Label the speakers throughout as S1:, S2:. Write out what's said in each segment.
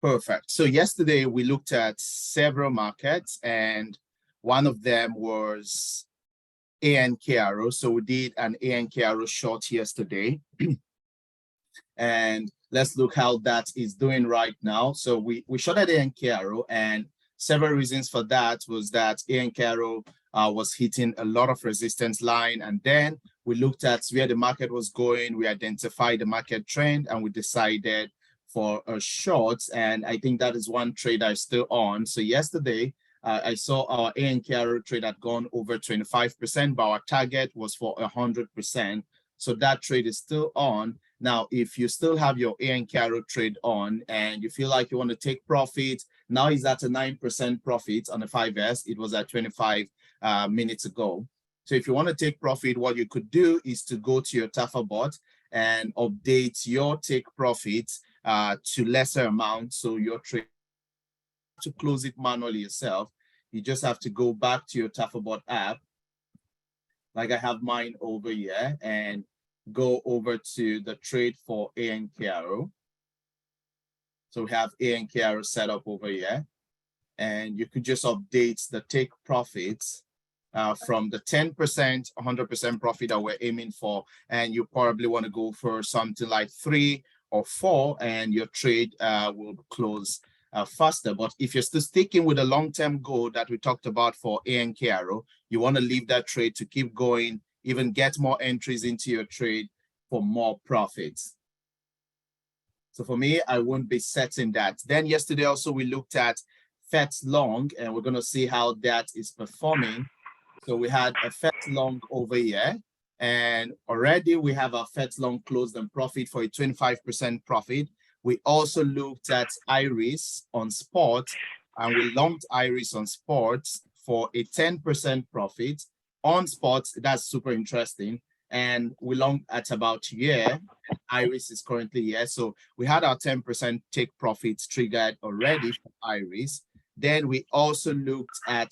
S1: Perfect. So yesterday we looked at several markets, and one of them was ANKRO. So we did an ANKRO short yesterday. And let's look how that is doing right now. So we shorted ANKRO, and several reasons for that was that ANKRO was hitting a lot of resistance line. And then we looked at where the market was going. We identified the market trend, and we decided for a short, and I think that is one trade I'm still on. So yesterday, I saw our ANKRO trade had gone over 25%, but our target was for 100%. So that trade is still on. Now, if you still have your ANKRO trade on and you feel like you want to take profit, now is at a 9% profit on the 5S. It was at 25 minutes ago. So if you want to take profit, what you could do is to go to your Tafabot and update your take profits to lesser amounts. So your trade, to close it manually yourself, you just have to go back to your Tafabot app, like I have mine over here, and go over to the trade for ANKRO. So we have ANKRO set up over here, and you could just update the take profits from the 10%, 100% profit that we're aiming for, and you probably want to go for something like 3 or 4, and your trade will close faster. But if you're still sticking with the long-term goal that we talked about for ANKRO, you want to leave that trade to keep going, even get more entries into your trade for more profits. So for me, I won't be setting that. Then yesterday also we looked at FET long, and we're going to see how that is performing. So we had a FET long over here, and already we have a FET long closed and profit for a 25% profit. We also looked at Iris on spot, and we longed Iris on sports for a 10% profit on spots. That's super interesting. And we longed at about here, and Iris is currently here. So we had our 10% take profits triggered already for Iris. Then we also looked at,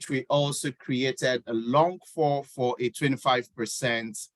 S1: we also created a long for a 25%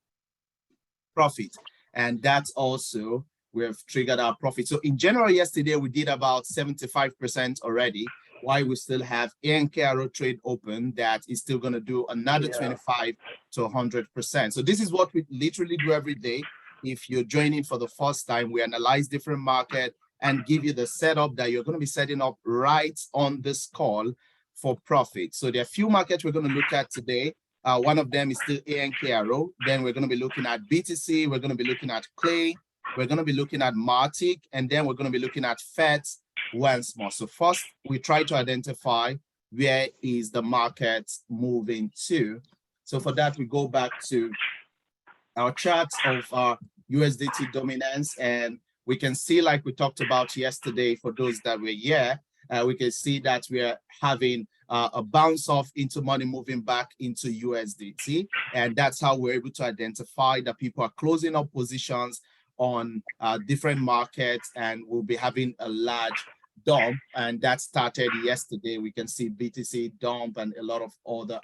S1: profit. And that's also, we have triggered our profit. So in general, yesterday, we did about 75% already, while we still have ANKRO trade open that is still going to do another 25 to 100%. So this is what we literally do every day. If you're joining for the first time, we analyze different market and give you the setup that you're going to be setting up right on this call for profit. So there are a few markets we're going to look at today. One of them is still ANKRO. Then we're going to be looking at BTC. We're going to be looking at Clay. We're going to be looking at Martic. And then we're going to be looking at FET once more. So first, we try to identify where is the market moving to. So for that, we go back to our charts of our USDT dominance. And we can see, like we talked about yesterday, for those that were here, we can see that we are having a bounce off into money moving back into USDT. And that's how we're able to identify that people are closing up positions on different markets, and we'll be having a large dump. And that started yesterday. We can see BTC dump and a lot of other.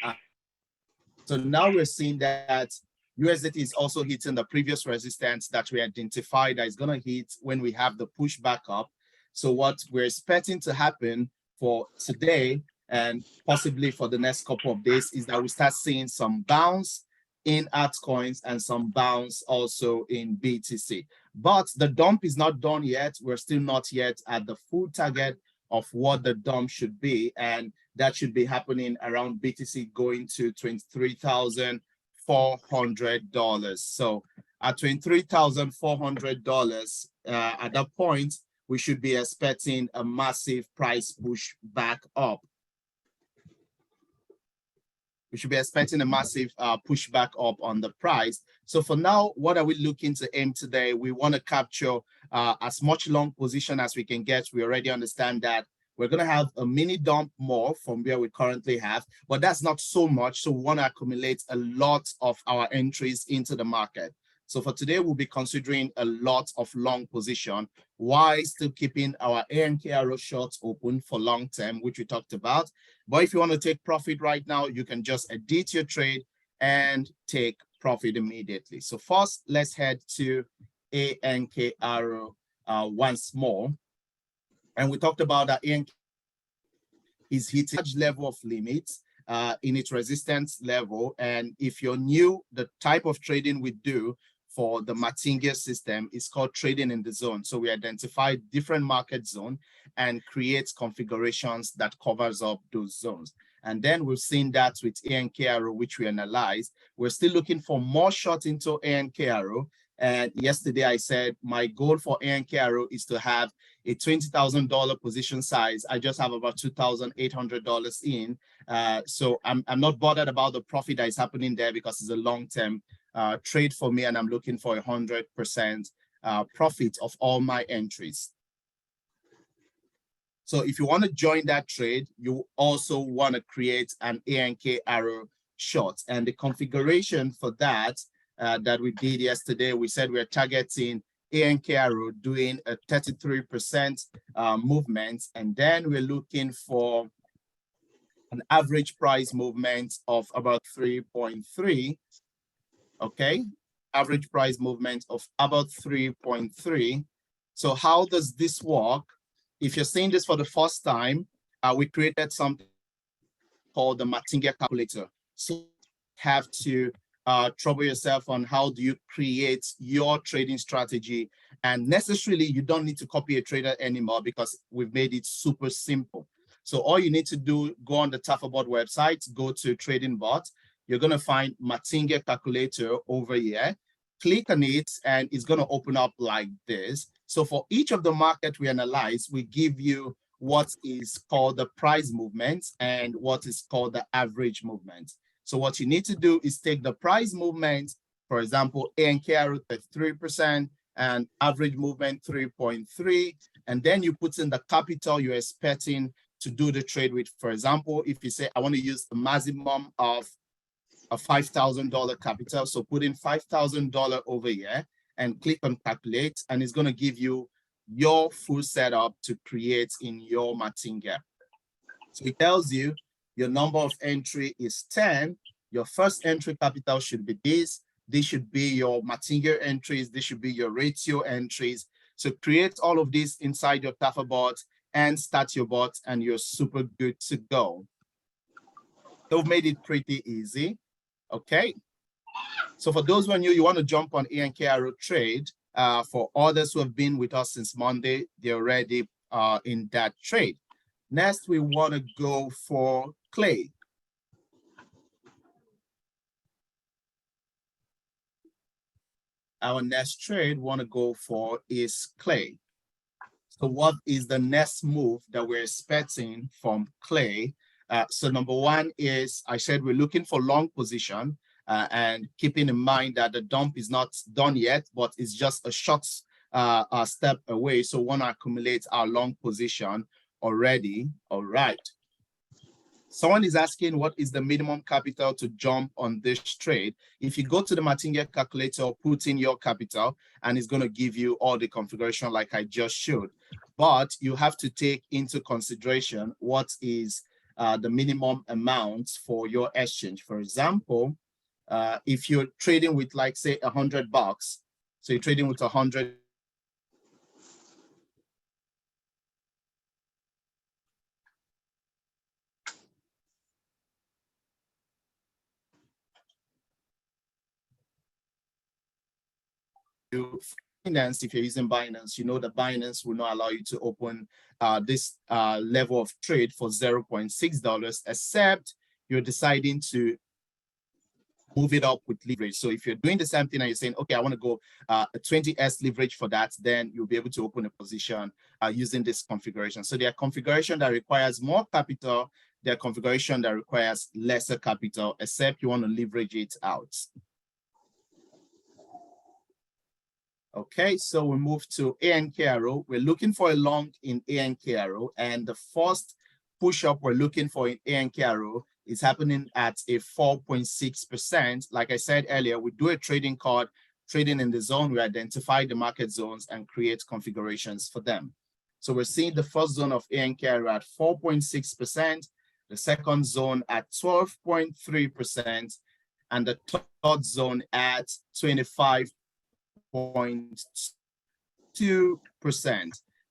S1: So now we're seeing that USDT is also hitting the previous resistance that we identified that is going to hit when we have the push back up. So what we're expecting to happen for today and possibly for the next couple of days is that we start seeing some bounce in altcoins and some bounce also in BTC. But the dump is not done yet. We're still not yet at the full target of what the dump should be. And that should be happening around BTC going to $23,400. So at $23,400, at that point, we should be expecting a massive price push back up. We should be expecting a massive pushback up on the price. So for now, what are we looking to aim today? We want to capture as much long position as we can get. We already understand that we're going to have a mini dump more from where we currently have, but that's not so much. So we want to accumulate a lot of our entries into the market. So for today, we'll be considering a lot of long position while still keeping our ANKRO shorts open for long term, which we talked about. But if you want to take profit right now, you can just edit your trade and take profit immediately. So first, let's head to ANKRO once more. And we talked about that ANC is hitting a large level of limits in its resistance level. And if you're new, the type of trading we do for the Martingale system is called trading in the zone. So we identify different market zones and create configurations that covers up those zones. And then we've seen that with ANKRO, which we analyzed. We're still looking for more shots into ANKRO. And yesterday I said my goal for ANKRO is to have a $20,000 position size. I just have about $2,800 in. So I'm not bothered about the profit that is happening there because it's a long-term trade for me, and I'm looking for 100% profit of all my entries. So if you want to join that trade, you also want to create an ANK arrow short. And the configuration for that that we did yesterday, we said we're targeting ANK arrow doing a 33% movement. And then we're looking for an average price movement of about 3.3. Okay, average price movement of about 3.3. So how does this work? If you're seeing this for the first time, we created something called the Martingale calculator. So you have to trouble yourself on how do you create your trading strategy. And necessarily, you don't need to copy a trader anymore because we've made it super simple. So all you need to do, go on the Tafabot website, go to Trading Bot. You're going to find Martingale calculator over here. Click on it, and it's going to open up like this. So for each of the market we analyze, we give you what is called the price movement and what is called the average movement. So what you need to do is take the price movement, for example, ANKRO at 3% and average movement 3.3, and then you put in the capital you're expecting to do the trade with. For example, if you say, I want to use the maximum of a $5,000 capital, so put in $5,000 over here and click on calculate, and it's going to give you your full setup to create in your Martingale. So it tells you your number of entry is 10. Your first entry capital should be this. This should be your Martingale entries. This should be your ratio entries. So create all of this inside your Tafabot and start your bot, and you're super good to go. They've made it pretty easy. Okay. So for those who are new, you want to jump on ANKRO trade. For others who have been with us since Monday, they're already in that trade. Next, we want to go for clay. Our next trade we want to go for is clay. So what is the next move that we're expecting from clay? So number one is, I said we're looking for long position and keeping in mind that the dump is not done yet, but it's just a short step away. So we want to accumulate our long position already. All right. Someone is asking, what is the minimum capital to jump on this trade? If you go to the Martingale calculator, put in your capital, and it's going to give you all the configuration like I just showed. But you have to take into consideration what is the minimum amount for your exchange. For example, if you're trading with, like, say, $100, so you're trading with 100. Binance, if you're using Binance, you know that Binance will not allow you to open this level of trade for $0.6, except you're deciding to move it up with leverage. So if you're doing the same thing and you're saying, okay, I want to go a 20x leverage for that, then you'll be able to open a position using this configuration. So there are configuration that requires more capital, there are configuration that requires lesser capital, except you want to leverage it out. Okay, so we move to ANKRO. We're looking for a long in ANKRO, and the first push-up we're looking for in ANKRO is happening at a 4.6%. Like I said earlier, we do a trading card, trading in the zone. We identify the market zones and create configurations for them. So we're seeing the first zone of ANKRO at 4.6%, the second zone at 12.3%, and the third zone at 25.2%.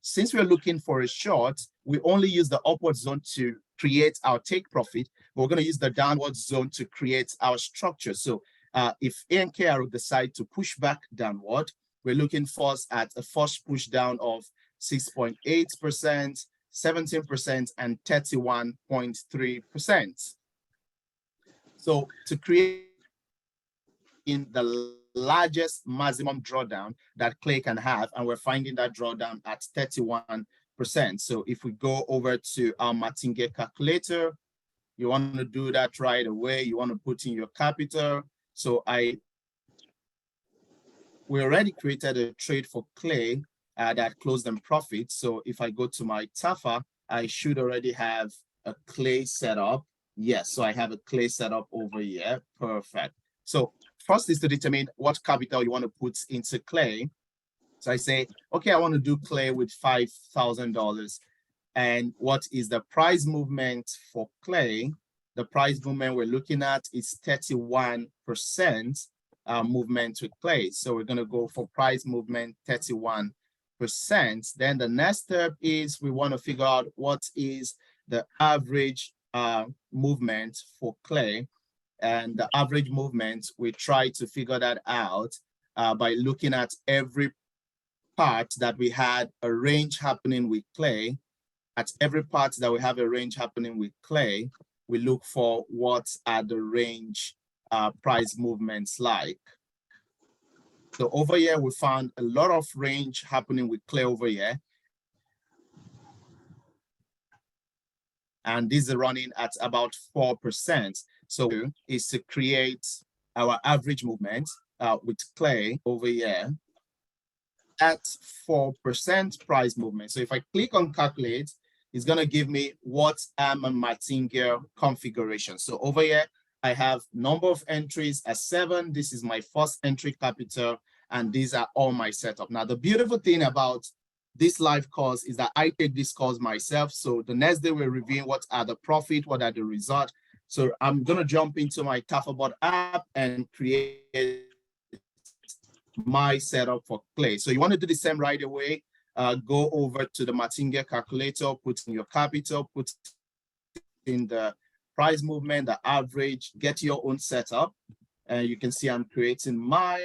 S1: Since we're looking for a short, we only use the upward zone to create our take profit, but we're going to use the downward zone to create our structure. So if A and K arrow decide to push back downward, we're looking first at a first push down of 6.8%, 17%, and 31.3%. So to create in the largest maximum drawdown that Clay can have, and we're finding that drawdown at 31%. So if we go over to our Martingale calculator, you want to do that right away. You want to put in your capital. So we already created a trade for Clay that closed in profit. So if I go to my Tafa, I should already have a Clay setup. Yes, so I have a Clay setup over here. Perfect. So first is to determine what capital you want to put into Clay. So I say, okay, I want to do Clay with $5,000. And what is the price movement for Clay? The price movement we're looking at is 31% movement with Clay. So we're going to go for price movement 31%. Then the next step is we want to figure out what is the average movement for Clay. And the average movement, we try to figure that out by looking at every part that we had a range happening with Clay. At every part that we have a range happening with Clay, we look for what are the range price movements like. So over here, we found a lot of range happening with Clay over here. And these are running at about 4%. So is to create our average movement with Clay over here at 4% price movement. So if I click on calculate, it's going to give me what am a Martingale configuration. So over here, I have number of entries as 7. This is my first entry capital, and these are all my setup. Now, the beautiful thing about this live course is that I take this course myself. So the next day we're reviewing what are the profit, what are the results. So I'm going to jump into my Tafabot app and create my setup for Clay. So you want to do the same right away. Go over to the Martingale calculator, put in your capital, put in the price movement, the average, get your own setup. And you can see I'm creating mine,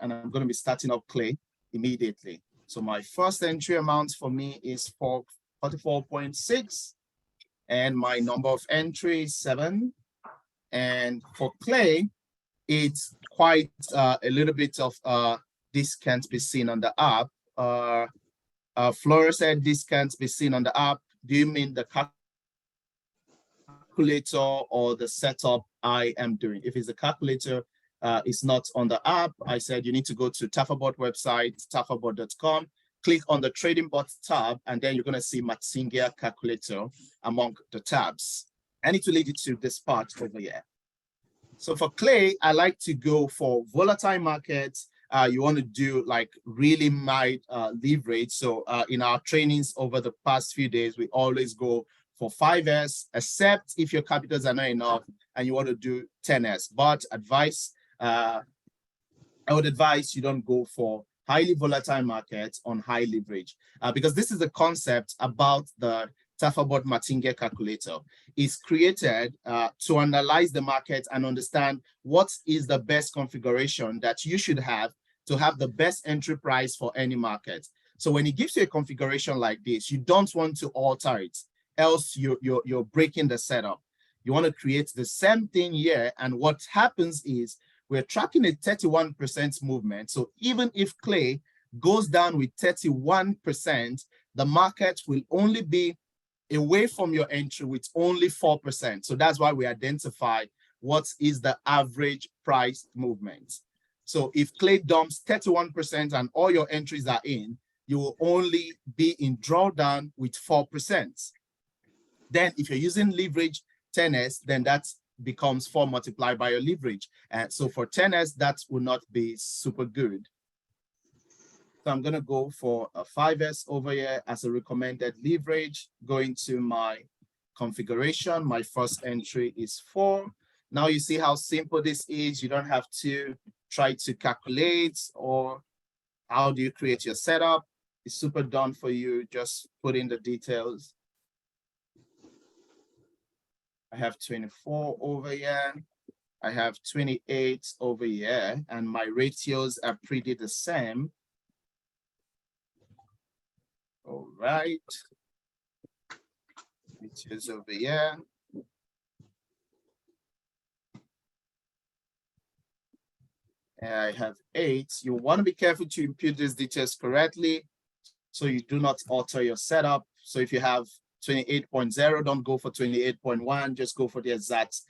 S1: and I'm going to be starting up Clay immediately. So my first entry amount for me is 44.6, and my number of entries 7. And for Clay, it's quite a little bit of this can't be seen on the app. Flora said this can't be seen on the app. Do you mean the calculator or the setup I am doing? If it's a calculator, it's not on the app. I said you need to go to Tafabot website, tafabot.com, click on the trading bot tab, and then you're going to see Martingale calculator among the tabs. I need to lead you to this part over here. So for Clay, I like to go for volatile markets. You want to do like really mild leverage. So in our trainings over the past few days, we always go for 5S, except if your capitals are not enough and you want to do 10S. But I would advise you don't go for highly volatile markets on high leverage because this is the concept about the Tafabot Martingale calculator. Is created to analyze the market and understand what is the best configuration that you should have to have the best entry price for any market. So when it gives you a configuration like this, you don't want to alter it, else you're breaking the setup. You want to create the same thing here, and what happens is we're tracking a 31% movement. So even if Clay goes down with 31%, the market will only be away from your entry with only 4%. So that's why we identify what is the average price movement. So if Clay dumps 31% and all your entries are in, you will only be in drawdown with 4%. Then if you're using leverage 10S, then that becomes 4 multiplied by your leverage. And so for 10S, that will not be super good. So I'm going to go for a 5S over here as a recommended leverage. Going to my configuration, my first entry is 4. Now you see how simple this is. You don't have to try to calculate or how do you create your setup. is super done for you. Just put in the details. I have 24 over here. I have 28 over here, and my ratios are pretty the same. All right. Ratios over here. I have 8. You want to be careful to input these details correctly so you do not alter your setup. So if you have 28.0, don't go for 28.1, just go for the exact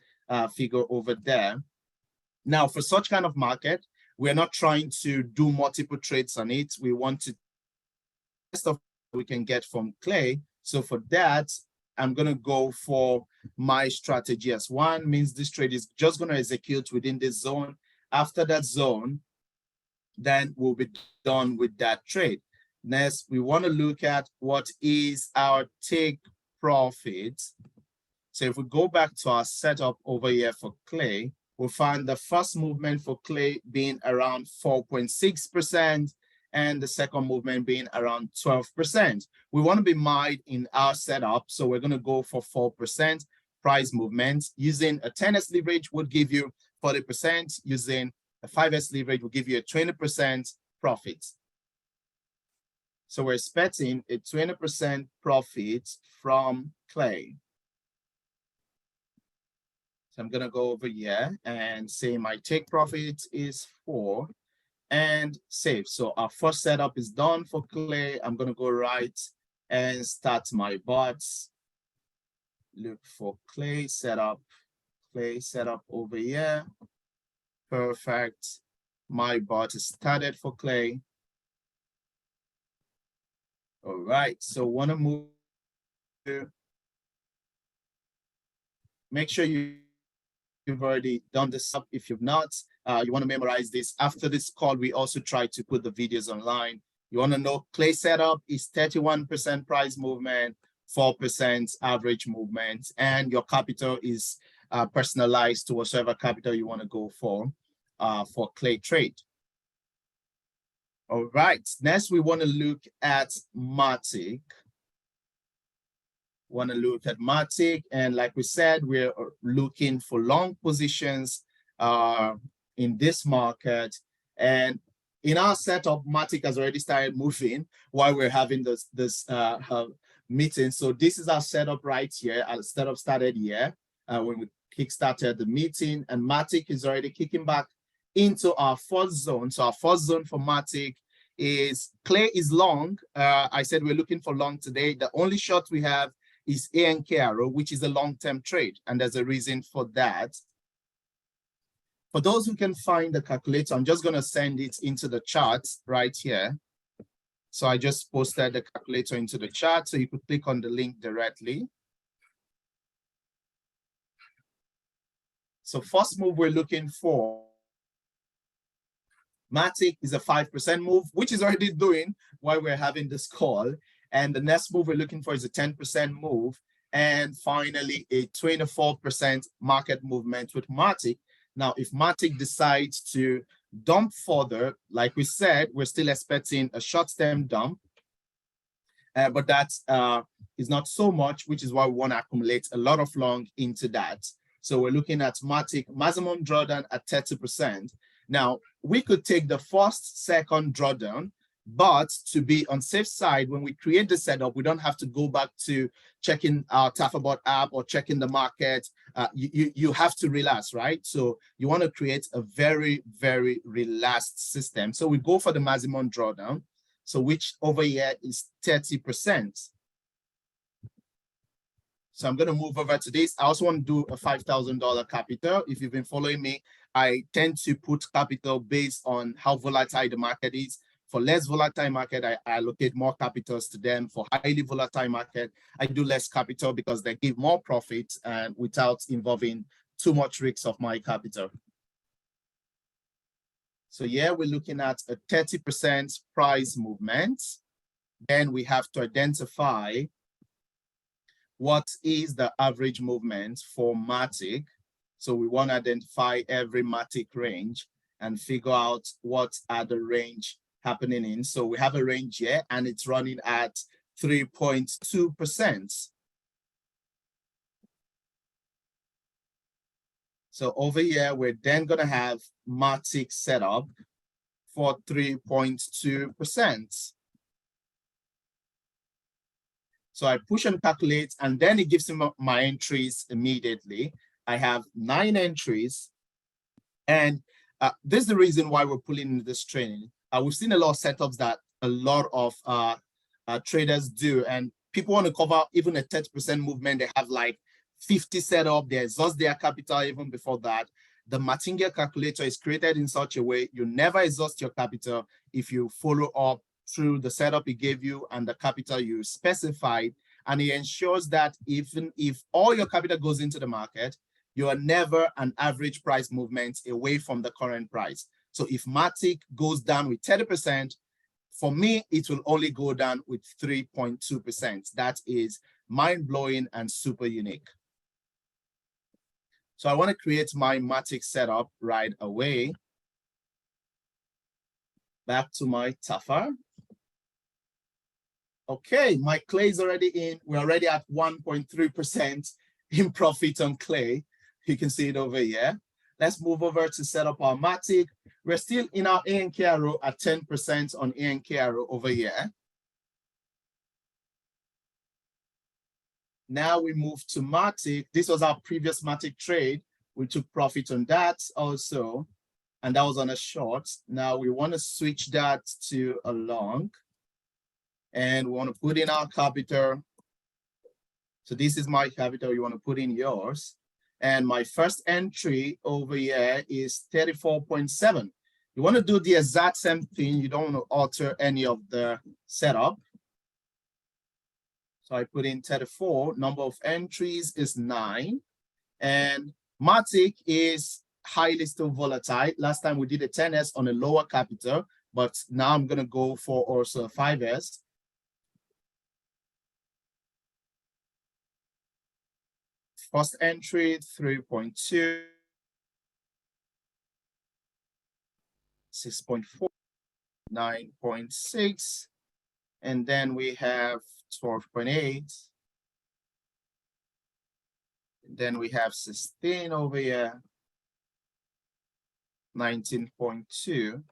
S1: figure over there. Now, for such kind of market, we're not trying to do multiple trades on it. We want to best of we can get from Clay. So for that, I'm going to go for my strategy as one, means this trade is just going to execute within this zone. After that zone, then we'll be done with that trade. Next, we want to look at what is our take profit. So if we go back to our setup over here for Clay, we'll find the first movement for Clay being around 4.6%, and the second movement being around 12%. We want to be mild in our setup, so we're going to go for 4% price movement. Using a 10x leverage would give you 40%. Using a 5x leverage will give you a 20% profit. So we're expecting a 20% profit from Clay. So I'm going to go over here and say my take profit is 4 and save. So our first setup is done for Clay. I'm going to go right and start my bots. Look for Clay setup over here. Perfect. My bot is started for Clay. All right, so want to move to make sure you've already done this up. If you've not, you want to memorize this. After this call, we also try to put the videos online. You want to know Clay setup is 31% price movement, 4% average movement, and your capital is personalized to whatever capital you want to go for Clay trade. All right, next we want to look at Matic. And like we said, we're looking for long positions in this market. And in our setup, Matic has already started moving while we're having this meeting. So this is our setup right here. Our setup started here when we kickstarted the meeting, and Matic is already kicking back into our fourth zone. So our fourth zone for Matic is Clay is long. I said we're looking for long today. The only short we have is ANK arrow, which is a long-term trade, and there's a reason for that. For those who can find the calculator, I'm just going to send it into the chart right here. So I just posted the calculator into the chat, so you could click on the link directly. So first move we're looking for, Matic is a 5% move, which is already doing while we're having this call. And the next move we're looking for is a 10% move. And finally, a 24% market movement with Matic. Now, if Matic decides to dump further, like we said, we're still expecting a short-term dump. But that is not so much, which is why we want to accumulate a lot of long into that. So we're looking at Matic maximum drawdown at 30%. Now, we could take the first, second drawdown, but to be on safe side, when we create the setup, we don't have to go back to checking our Tafabot app or checking the market. You have to relax, right? So you want to create a very, very relaxed system. So we go for the maximum drawdown, so which over here is 30%. So I'm going to move over to this. I also want to do a $5,000 capital. If you've been following me, I tend to put capital based on how volatile the market is. For less volatile market, I allocate more capitals to them. For highly volatile market, I do less capital because they give more profit and without involving too much risks of my capital. So yeah, we're looking at a 30% price movement. Then we have to identify what is the average movement for Matic. So we want to identify every Matic range and figure out what are the range happening in. So we have a range here and it's running at 3.2%. So over here, we're then going to have Matic set up for 3.2%. So I push and calculate, and then it gives me my entries immediately. I have 9 entries. And this is the reason why we're pulling in this training. We've seen a lot of setups that a lot of traders do, and people want to cover even a 30% movement. They have like 50 set up, they exhaust their capital even before that. The martingale calculator is created in such a way you never exhaust your capital if you follow up through the setup it gave you and the capital you specified. And it ensures that even if all your capital goes into the market, you are never an average price movement away from the current price. So if Matic goes down with 30%, for me, it will only go down with 3.2%. That is mind-blowing and super unique. So I want to create my Matic setup right away. Back to my Tafa. Okay, my clay is already in. We're already at 1.3% in profit on clay. You can see it over here. Let's move over to set up our Matic. We're still in our ANKRO at 10% on ANKRO over here. Now we move to Matic. This was our previous Matic trade. We took profit on that also, and that was on a short. Now we want to switch that to a long, and we want to put in our capital. So this is my capital. You want to put in yours. And my first entry over here is 34.7. You want to do the exact same thing. You don't want to alter any of the setup. So I put in 34, number of entries is 9. And Matic is highly still volatile. Last time we did a 10S on a lower capital, but now I'm going to go for also a 5S. First entry, 3.2, 6.4, 9.6, and then we have 12.8. Then we have 16 over here, 19.2,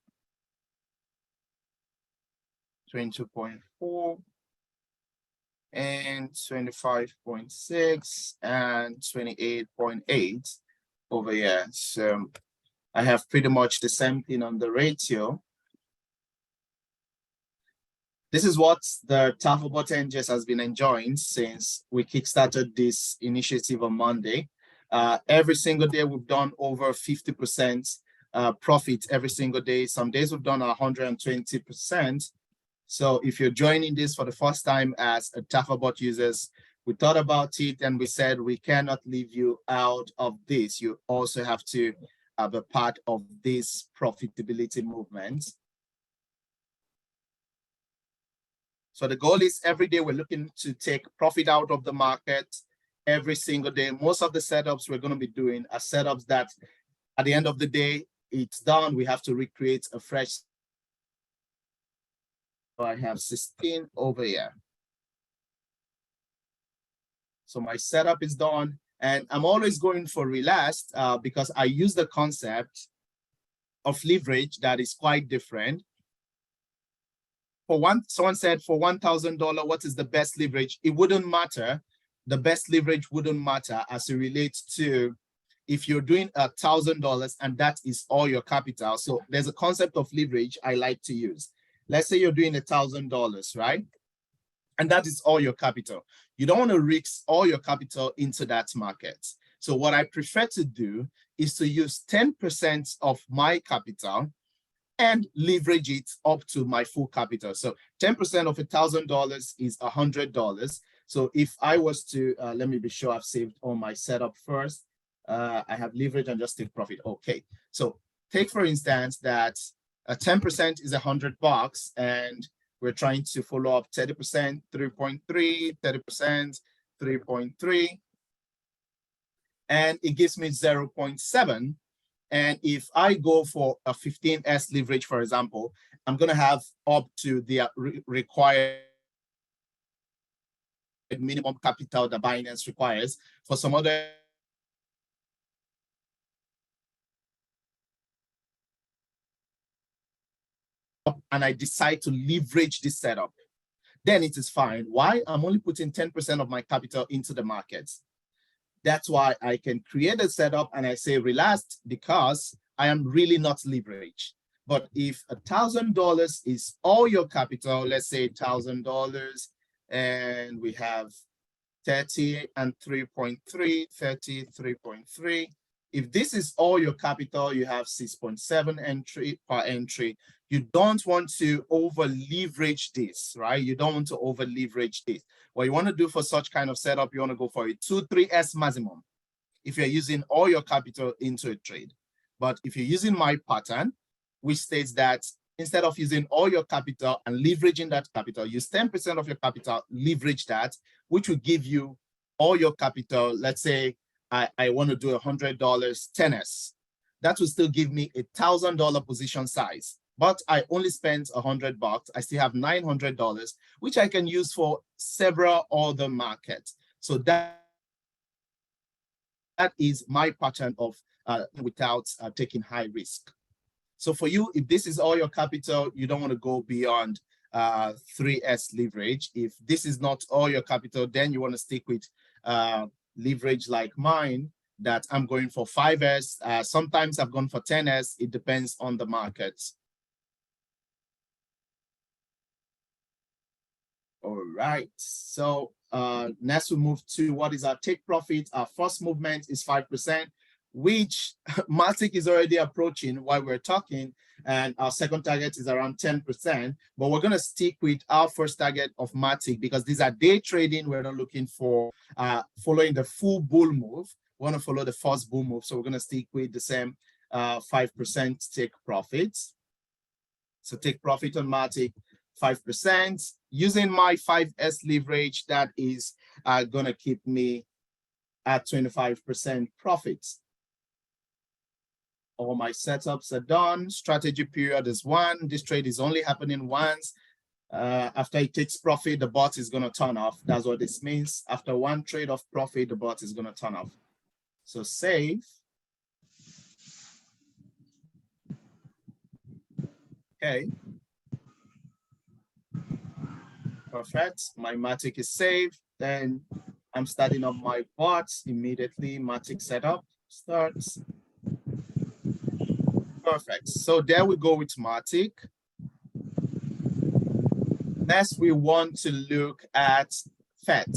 S1: 22.4, and 25.6 and 28.8 over here. So I have pretty much the same thing on the ratio. This is what the Tafabot NGS has been enjoying since we kickstarted this initiative on Monday. Every single day we've done over 50% profit every single day. Some days we've done 120%. So if you're joining this for the first time as a Tafabot users, we thought about it and we said we cannot leave you out of this. You also have to have a part of this profitability movement. So the goal is every day we're looking to take profit out of the market every single day. Most of the setups we're going to be doing are setups that at the end of the day, it's done. We have to recreate a fresh. So I have 16 over here. So my setup is done. And I'm always going for relast because I use the concept of leverage that is quite different. Someone said for $1,000, what is the best leverage? It wouldn't matter. The best leverage wouldn't matter as it relates to if you're doing $1,000 and that is all your capital. So there's a concept of leverage I like to use. Let's say you're doing $1,000, right? And that is all your capital. You don't want to risk all your capital into that market. So what I prefer to do is to use 10% of my capital and leverage it up to my full capital. So 10% of $1,000 is $100. So if I was to, let me be sure I've saved all my setup first. I have leverage and just take profit. Okay. So take for instance that 10% is $100 and we're trying to follow up 30%, 3.3, 30%, 3.3. And it gives me 0.7. And if I go for a 15S leverage, for example, I'm going to have up to the required minimum capital that Binance requires. For some other and I decide to leverage this setup, then it is fine. Why? I'm only putting 10% of my capital into the markets. That's why I can create a setup and I say relaxed because I am really not leveraged. But if $1,000 is all your capital, let's say $1,000, and we have 30 and 3.3, 30, 3.3. If this is all your capital, you have 6.7 entry per entry. You don't want to over leverage this, right? You don't want to over leverage this. What you want to do for such kind of setup, you want to go for a 2-3x maximum if you're using all your capital into a trade. But if you're using my pattern, which states that instead of using all your capital and leveraging that capital, use 10% of your capital, leverage that, which will give you all your capital. Let's say I want to do $100, 10s. That will still give me $1,000 position size, but I only spent $100. I still have $900, which I can use for several other markets. So that is my pattern of without taking high risk. So for you, if this is all your capital, you don't want to go beyond 3S leverage. If this is not all your capital, then you want to stick with leverage like mine, that I'm going for 5S. Sometimes I've gone for 10S. It depends on the market. All right. So next we move to what is our take profit. Our first movement is 5%. Which Matic is already approaching while we're talking, and our second target is around 10%, but we're going to stick with our first target of Matic because these are day trading. We're not looking for following the full bull move. We want to follow the first bull move, so we're going to stick with the same 5% take profits. So take profit on Matic, 5%. Using my 5S leverage, that is going to keep me at 25% profits. All my setups are done. Strategy period is 1. This trade is only happening once. After it takes profit, the bot is going to turn off. That's what this means. After one trade of profit, the bot is going to turn off. So save. Okay. Perfect. My Matic is saved. Then I'm starting up my bots immediately. Matic setup starts. Perfect. So there we go with Matic. Next, we want to look at FET,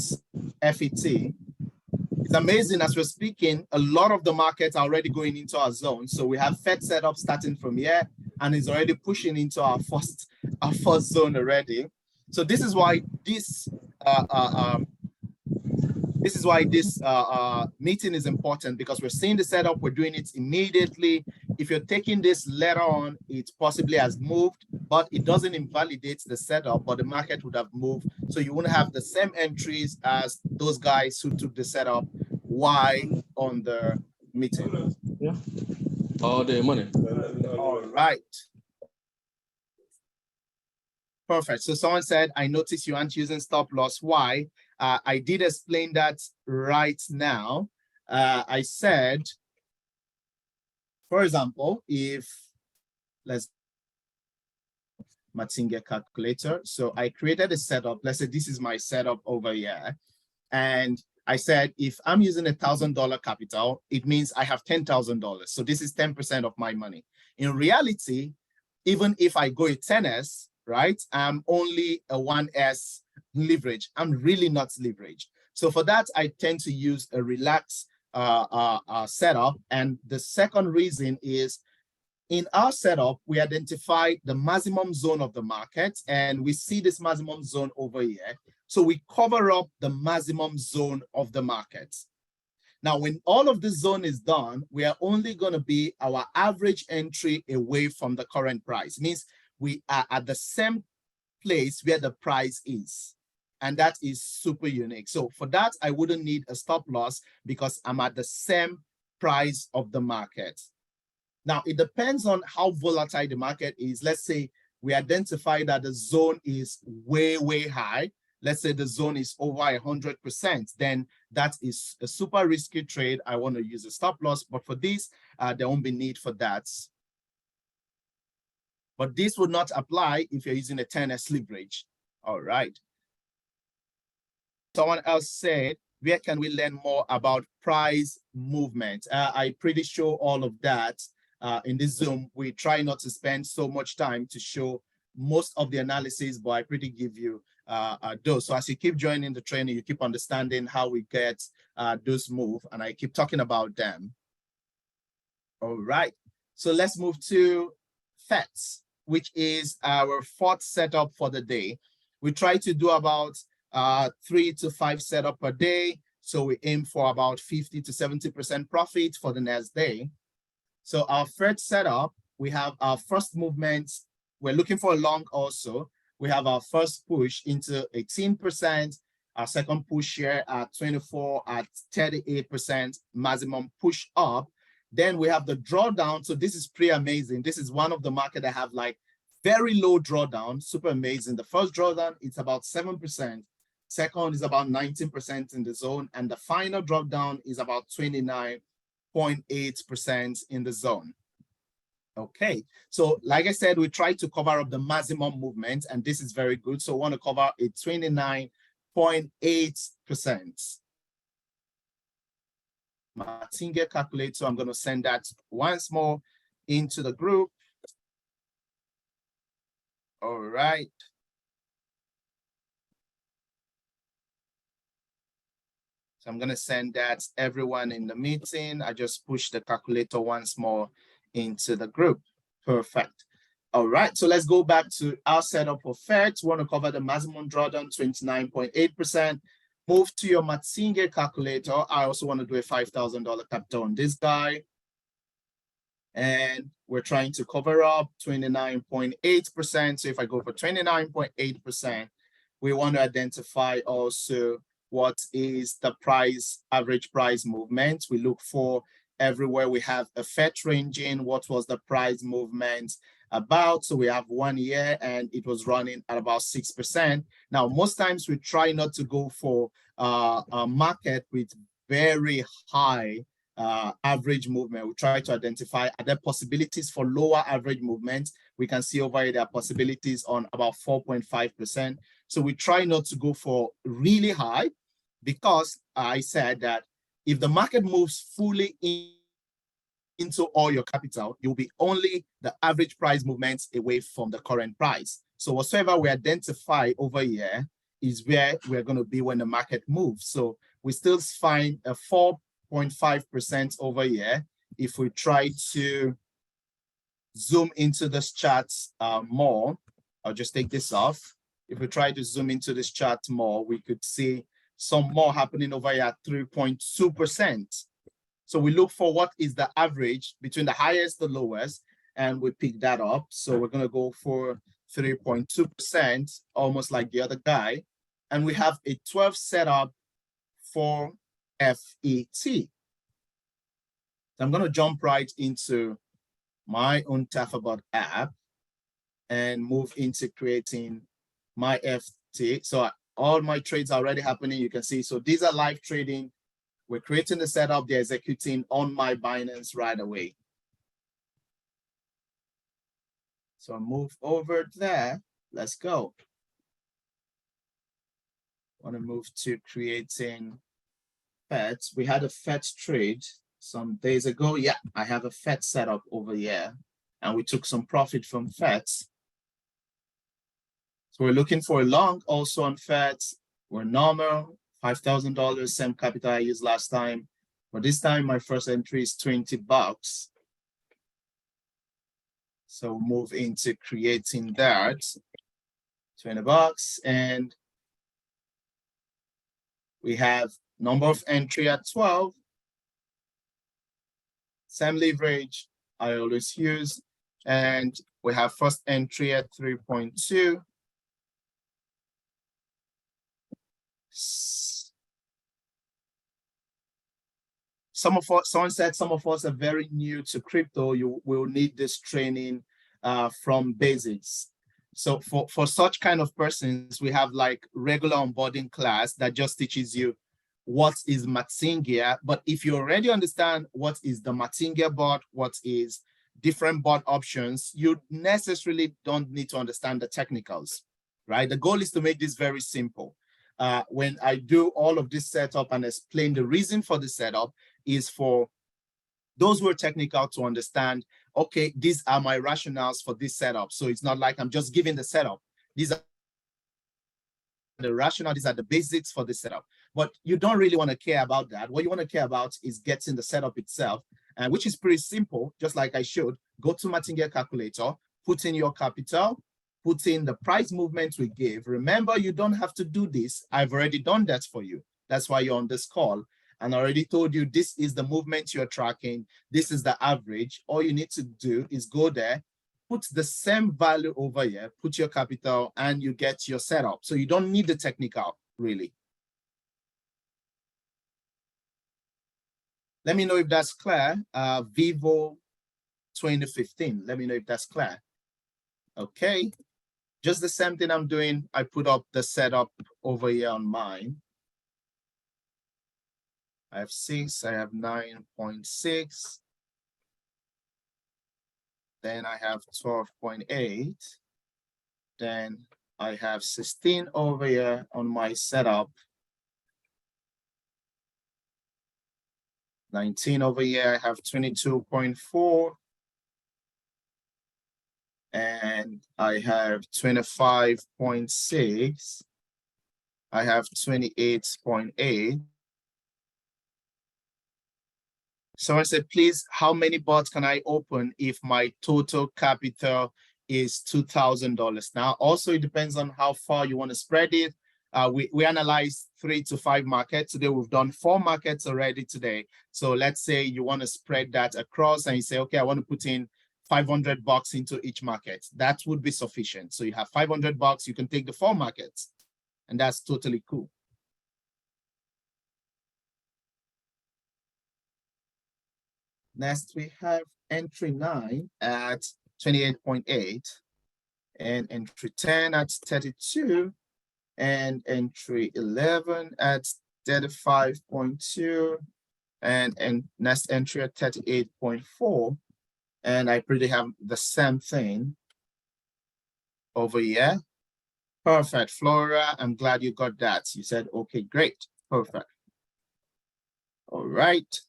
S1: FET. It's amazing as we're speaking, a lot of the markets are already going into our zone. So we have FET setup starting from here, and it's already pushing into our first zone already. So this is why this meeting is important, because we're seeing the setup, we're doing it immediately. If you're taking this later on, it possibly has moved, but it doesn't invalidate the setup, but the market would have moved. So you wouldn't have the same entries as those guys who took the setup while on the meeting.
S2: Yeah. All day money.
S1: All right. Perfect. So someone said, I noticed you aren't using stop loss. Why? I did explain that right now. I said, for example, if let's Matinga calculator. So I created a setup. Let's say this is my setup over here. And I said, if I'm using $1,000 capital, it means I have $10,000. So this is 10% of my money. In reality, even if I go a 10S, right, I'm only a 1S leverage. I'm really not leveraged. So for that, I tend to use a relaxed setup. And the second reason is, in our setup, we identify the maximum zone of the market, and we see this maximum zone over here. So we cover up the maximum zone of the market. Now, when all of this zone is done, we are only going to be our average entry away from the current price. It means we are at the same place where the price is. And that is super unique. So for that, I wouldn't need a stop loss because I'm at the same price of the market. Now, it depends on how volatile the market is. Let's say we identify that the zone is way, way high. Let's say the zone is over 100%, then that is a super risky trade. I want to use a stop loss, but for this, there won't be need for that. But this would not apply if you're using a 10x leverage. All right. Someone else said, where can we learn more about price movement? I pretty sure all of that in this Zoom. We try not to spend so much time to show most of the analysis, but I pretty give you those. So as you keep joining the training, you keep understanding how we get those move, and I keep talking about them. All right. So let's move to FETs, which is our fourth setup for the day. We try to do about 3 to 5 setup per day. So we aim for about 50 to 70% profit for the next day. So our first setup, we have our first movement. We're looking for a long also. We have our first push into 18%, our second push here at 24 at 38%, maximum push up. Then we have the drawdown. So this is pretty amazing. This is one of the market that have like very low drawdown, super amazing. The first drawdown, it's about 7%. Second is about 19% in the zone. And the final drawdown is about 29.8% in the zone. Okay, so like I said, we try to cover up the maximum movement, and this is very good. So we want to cover a 29.8%. Martingale calculator, I'm going to send that once more into the group. All right. So I'm going to send that everyone in the meeting. I just push the calculator once more into the group. Perfect. All right, so let's go back to our setup for FET. We want to cover the maximum drawdown, 29.8%. Move to your Martingale calculator. I also want to do a $5,000 capital on this guy. And we're trying to cover up 29.8%. So if I go for 29.8%, we want to identify also what is the price, average price movement. We look for everywhere we have a FET ranging, what was the price movement about. So we have 1 year and it was running at about 6%. Now, most times we try not to go for a market with very high average movement. We try to identify other possibilities for lower average movement. We can see over here there are possibilities on about 4.5%. So we try not to go for really high, because I said that if the market moves fully into all your capital, you'll be only the average price movements away from the current price. So whatsoever we identify over here is where we're going to be when the market moves. So we still find a 4.5% over here. If we try to zoom into this chart more, I'll just take this off. If we try to zoom into this chart more, we could see some more happening over here at 3.2%. So we look for what is the average between the highest and the lowest, and we pick that up. So we're going to go for 3.2%, almost like the other guy. And we have a 12 setup for FET. I'm going to jump right into my own Tafabot app and move into creating my FT. So all my trades are already happening. You can see, so these are live trading. We're creating the setup, they're executing on my Binance right away. So move over there. Let's go. I want to move to creating FET. We had a FET trade some days ago. Yeah, I have a FET setup over here, and we took some profit from FET. So we're looking for a long also on FET. We're normal, $5,000, same capital I used last time. But this time my first entry is $20. So move into creating that, $20, and we have number of entry at 12. Same leverage I always use, and we have first entry at 3.2. Someone said some of us are very new to crypto. You will need this training from basics. So for such kind of persons, we have like regular onboarding class that just teaches you what is Matzingia. But if you already understand what is the Matzingia bot, what is different bot options, you necessarily don't need to understand the technicals, right? The goal is to make this very simple. When I do all of this setup and explain the reason for the setup is for those who are technical to understand, okay, these are my rationales for this setup. So it's not like I'm just giving the setup. These are the rationale, these are the basics for this setup. But you don't really want to care about that. What you want to care about is getting the setup itself, and which is pretty simple, just like I showed. Go to Martingale calculator, put in your capital, put in the price movement we gave. Remember, you don't have to do this. I've already done that for you. That's why you're on this call. And I already told you this is the movement you're tracking. This is the average. All you need to do is go there, put the same value over here, put your capital, and you get your setup. So you don't need the technical, really. Let me know if that's clear. Vivo 2015. Let me know if that's clear. Okay. Just the same thing I'm doing. I put up the setup over here on mine. I have 6, I have 9.6. Then I have 12.8. Then I have 16 over here on my setup. 19 over here, I have 22.4. And I have 25.6. I have 28.8. Someone said, please, how many bots can I open if my total capital is $2,000? Now, also, it depends on how far you want to spread it. We analyzed 3 to 5 markets. Today, we've done 4 markets already today. So let's say you want to spread that across and you say, okay, I want to put in $500 into each market. That would be sufficient. So you have $500, you can take the 4 markets, and that's totally cool. Next, we have entry 9 at 28.8 and entry 10 at 32 and entry 11 at 35.2 and next entry at 38.4. And I pretty have the same thing over here. Perfect, Flora. I'm glad you got that. You said, okay, great, perfect. All right.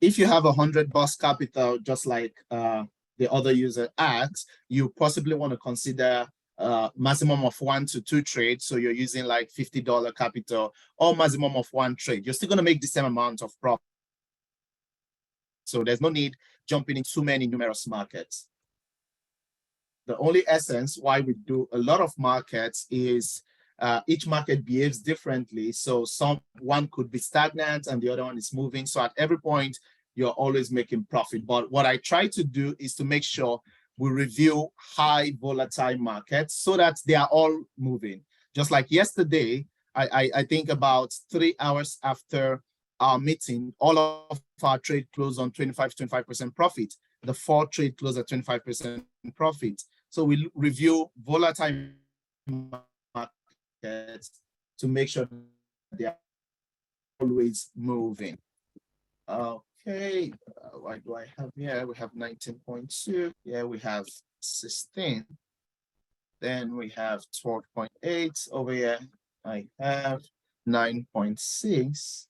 S1: If you have $100 capital, just like the other user asked, you possibly want to consider maximum of 1 to 2 trades. So you're using like $50 capital or maximum of 1 trade. You're still going to make the same amount of profit. So there's no need jumping in too many numerous markets. The only essence why we do a lot of markets is each market behaves differently. So one could be stagnant and the other one is moving. So at every point, you're always making profit. But what I try to do is to make sure we review high volatile markets so that they are all moving. Just like yesterday, I think about 3 hours after our meeting, all of our trade closed on 25% profit. The 4 trade closed at 25% profit. So we review volatile markets to make sure they are always moving. Okay, what do I have here? We have 19.2. Yeah, we have 16. Then we have 12.8 over here. I have 9.6.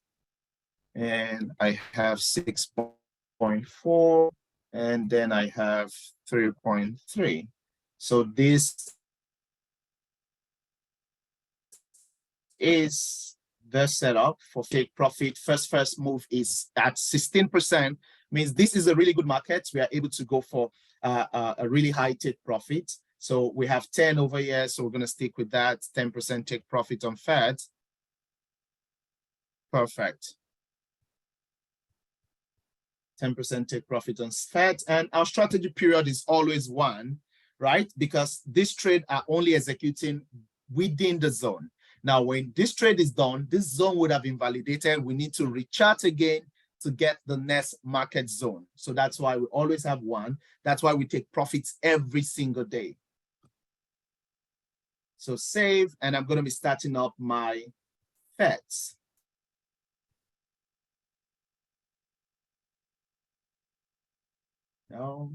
S1: And I have 6.4. And then I have 3.3. So this is the setup for take profit. First move is at 16%, means this is a really good market. We are able to go for a really high take profit. So we have 10 over here. So we're going to stick with that 10% take profit on Fed. Perfect. 10% take profit on Fed. And our strategy period is always 1, right? Because this trade are only executing within the zone. Now, when this trade is done, this zone would have invalidated. We need to rechart again to get the next market zone. So that's why we always have 1. That's why we take profits every single day. So save, and I'm going to be starting up my FETs. No.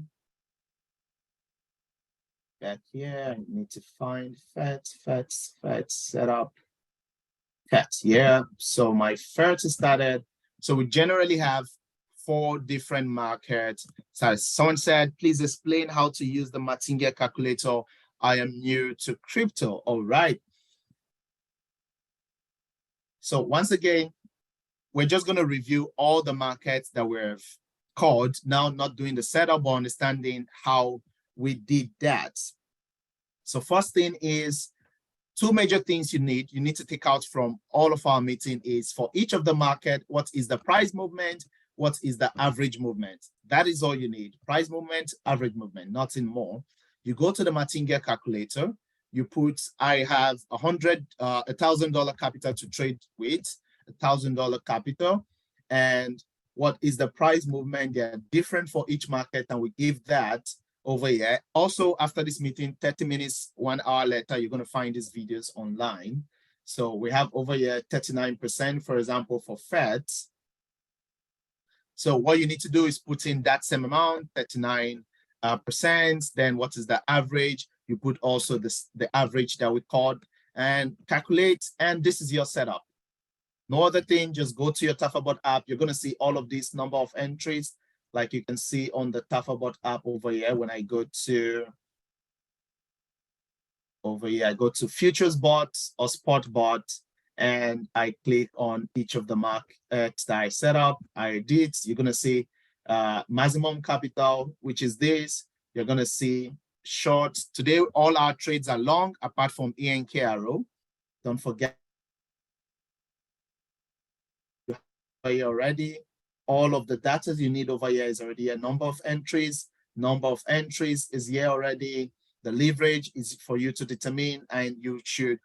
S1: Back here, I need to find FETs setup. FETs, yeah. So my FET is started. So we generally have 4 different markets. So someone said, please explain how to use the Martingale calculator. I am new to crypto. All right. So once again, we're just going to review all the markets that we've called, now not doing the setup, but understanding how we did that. So first thing is 2 major things you need to take out from all of our meeting is for each of the market, what is the price movement, what is the average movement. That is all you need. Price movement, average movement, nothing more. You go to the Martingale calculator, you put, I have $1,000 capital to trade with, $1,000 capital, and what is the price movement. They're different for each market, and we give that over here. Also, after this meeting, 30 minutes, 1 hour later, you're going to find these videos online. So we have over here 39%, for example, for FETs. So what you need to do is put in that same amount, 39%. Then what is the average? You put also the average that we called and calculate, and this is your setup. No other thing, just go to your Tafabot app. You're going to see all of these number of entries, like you can see on the Tafabot app over here. When I go to over here, I go to futures bot or spot bot, and I click on each of the markets that I set up. I did. You're going to see maximum capital, which is this. You're going to see short. Today, all our trades are long, apart from ENKRO. Don't forget here already. All of the data you need over here is already a number of entries. Number of entries is here already. The leverage is for you to determine, and you should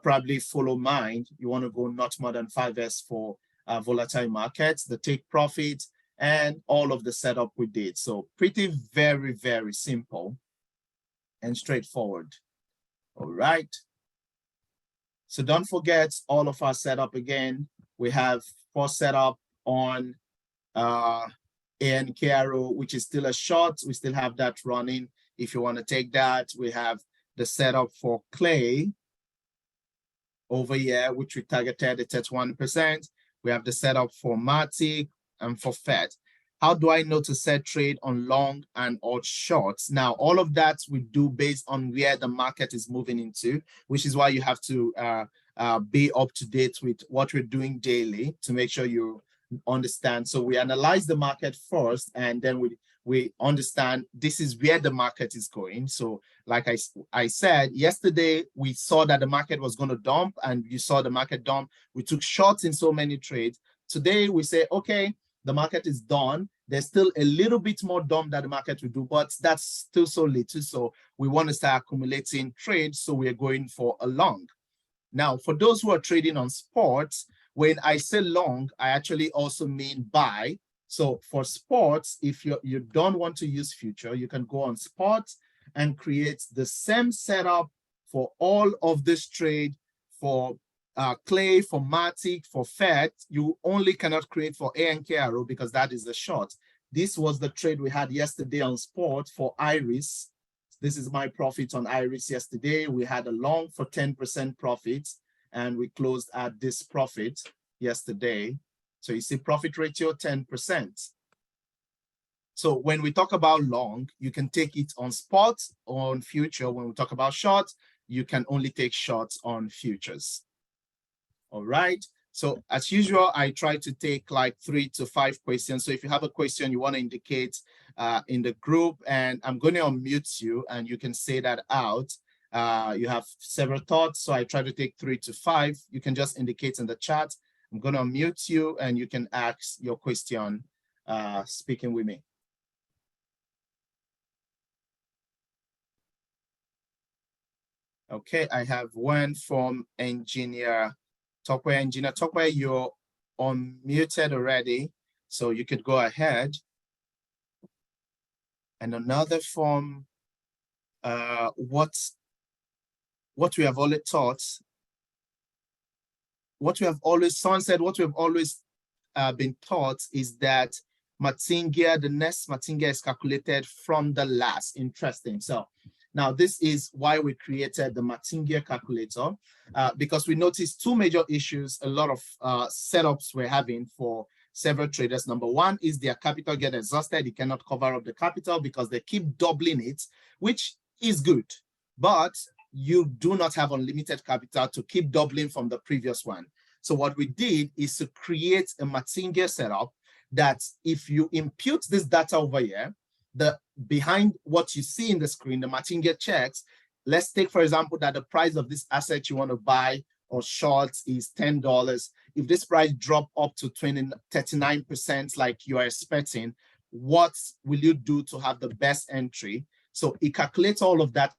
S1: probably follow mine. You want to go not more than 5x for volatile markets, the take profit, and all of the setup we did. So pretty, very, very simple and straightforward. All right. So don't forget all of our setup again. We have for setup on ANKRO, which is still a short. We still have that running. If you want to take that, we have the setup for clay over here, which we targeted at 31%. We have the setup for Matic and for FET. How do I know to set trade on long and or shorts? Now, all of that we do based on where the market is moving into, which is why you have to be up to date with what we're doing daily to make sure you understand. So we analyze the market first, and then we understand this is where the market is going. So like I said, yesterday, we saw that the market was going to dump, and you saw the market dump. We took shorts in so many trades. Today, we say, okay, the market is done. There's still a little bit more dump that the market will do, but that's still so little. So we want to start accumulating trades. So we're going for a long. Now, for those who are trading on sports, when I say long, I actually also mean buy. So for sports, if you don't want to use future, you can go on sports and create the same setup for all of this trade for clay, for Matic, for FET. You only cannot create for ANKRO because that is the short. This was the trade we had yesterday on sport for Iris. This is my profit on Iris yesterday. We had a long for 10% profit, and we closed at this profit yesterday. So you see profit ratio 10%. So when we talk about long, you can take it on spot or on future. When we talk about short, you can only take shorts on futures. All right. So as usual, I try to take like 3 to 5 questions. So if you have a question you want to indicate in the group, and I'm going to unmute you and you can say that out. You have several thoughts. So I try to take 3 to 5. You can just indicate in the chat. I'm going to unmute you and you can ask your question speaking with me. Okay, I have one from Engineer Tokwe. Engineer Tokwe, you're unmuted already, so you could go ahead. And another from what we have always taught, someone said what we have always been taught is that Matinga, the next Matinga is calculated from the last. Interesting. So now this is why we created the Matinga calculator, because we noticed two major issues a lot of setups we're having for several traders. Number one is their capital get exhausted. You cannot cover up the capital because they keep doubling it, which is good, but you do not have unlimited capital to keep doubling from the previous one. So what we did is to create a Matinga setup that if you impute this data over here, behind what you see in the screen, the Matinga checks, let's take, for example, that the price of this asset you want to buy or short is $10. If this price drop up to 39% like you are expecting, what will you do to have the best entry? So it calculates all of that,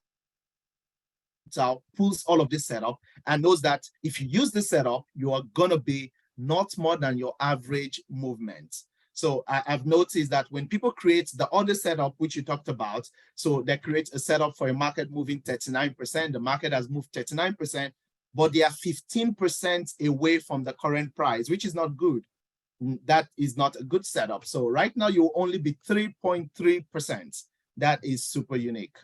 S1: pulls all of this setup, and knows that if you use this setup, you are going to be not more than your average movement. So I've noticed that when people create the other setup, which you talked about, so they create a setup for a market moving 39%, the market has moved 39%, but they are 15% away from the current price, which is not good. That is not a good setup. So right now you will only be 3.3%. That is super unique.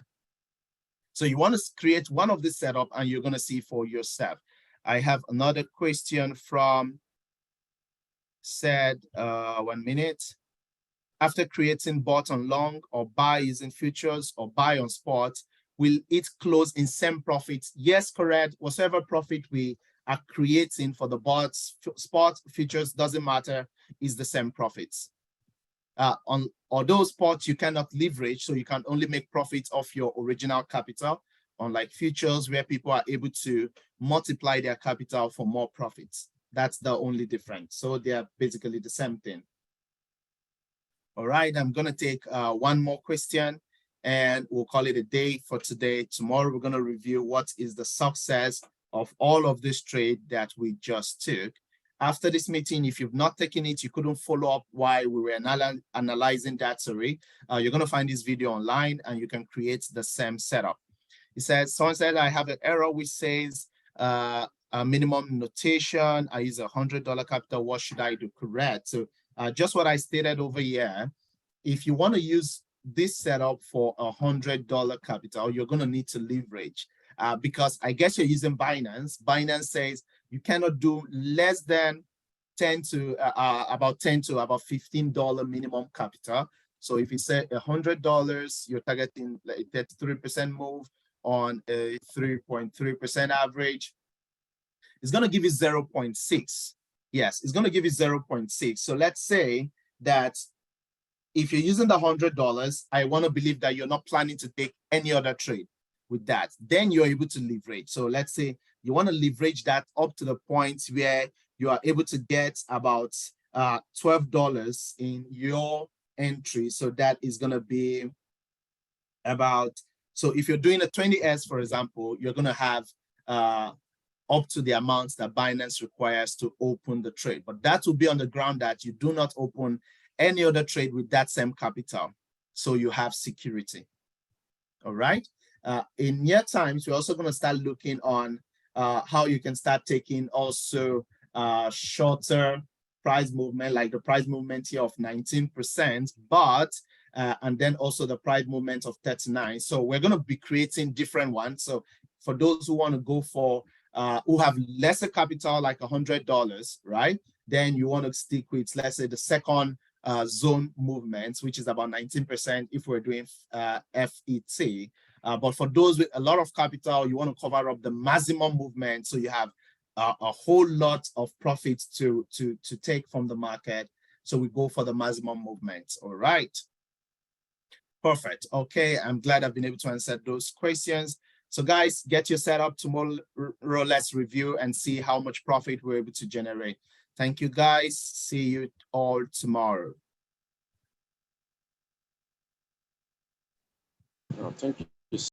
S1: So you want to create one of this setup and you're going to see for yourself. I have another question from said, 1 minute. After creating bought on long or buy using futures or buy on spot, will it close in same profits? Yes, correct. Whatever profit we are creating for the bought, spot, futures, doesn't matter, is the same profits. On those spots, you cannot leverage, so you can only make profits off your original capital, unlike futures where people are able to multiply their capital for more profits. That's the only difference. So they are basically the same thing. All right, I'm going to take one more question and we'll call it a day for today. Tomorrow, we're going to review what is the success of all of this trade that we just took. After this meeting, if you've not taken it, you couldn't follow up while we were analyzing that, sorry, you're going to find this video online and you can create the same setup. It says, someone said, I have an error which says a minimum notation. I use $100 capital. What should I do? Correct. So just what I stated over here, if you want to use this setup for $100 capital, you're going to need to leverage because I guess you're using Binance. Binance says you cannot do less than about $15 minimum capital. So if you say $100, you're targeting like 33% move on a 3.3% average. It's going to give you 0.6. Yes, it's going to give you 0.6. So let's say that if you're using the $100, I want to believe that you're not planning to take any other trade with that. Then you're able to leverage. So let's say you want to leverage that up to the point where you are able to get about $12 in your entry. So that is going to be about, so if you're doing a 20S, for example, you're going to have up to the amounts that Binance requires to open the trade. But that will be on the ground that you do not open any other trade with that same capital. So you have security. All right. In near times, we're also going to start looking on how you can start taking also shorter price movement, like the price movement here of 19%, but and then also the price movement of 39. So we're going to be creating different ones. So for those who want to go for who have lesser capital, like $100, right? Then you want to stick with, let's say, the second zone movements, which is about 19% if we're doing FET. But for those with a lot of capital, you want to cover up the maximum movement, so you have a whole lot of profits to take from the market. So we go for the maximum movement. All right. Perfect. Okay, I'm glad I've been able to answer those questions. So guys, get your setup tomorrow. Let's review and see how much profit we're able to generate. Thank you, guys. See you all tomorrow.
S2: Thank you.